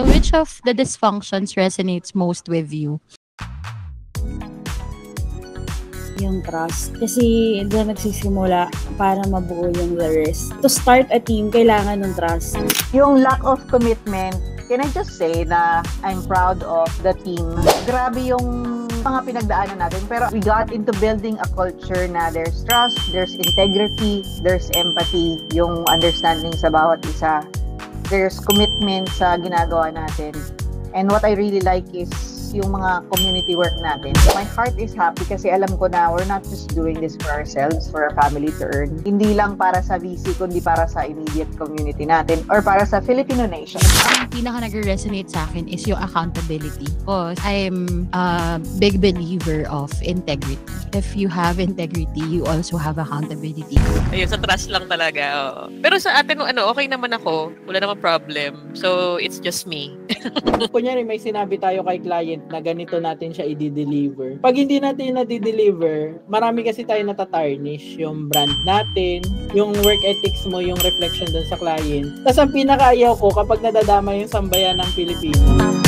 Which of the dysfunctions resonates most with you? Yung trust. Kasi doon nagsisimula para mabuo yung the rest. To start a team, kailangan ng trust. Yung lack of commitment, can I just say na I'm proud of the team. Grabe yung mga pinagdaanan natin, pero we got into building a culture na there's trust, there's integrity, there's empathy, yung understanding sa bawat isa. There's commitment sa ginagawa natin. And what I really like is yung mga community work natin. My heart is happy kasi alam ko na we're not just doing this for ourselves, for our family to earn. Hindi lang para sa VC, kundi para sa immediate community natin or para sa Filipino nation. Ang pinaka nag-resonate sa akin is yung accountability. Because I'm a big believer of integrity. If you have integrity, you also have accountability. Ayun, sa trust lang talaga. Oo. Pero sa atin, okay naman ako. Wala namang problem. So, it's just me. Kunyari, may sinabi tayo kay client na ganito natin siya i-deliver. Pag hindi natin na-deliver, marami kasi tayo natatarnish. Yung brand natin, yung work ethics mo, yung reflection dun sa client. Tapos ang pinakaayaw ko kapag nadadama yung sambayan ng Pilipino.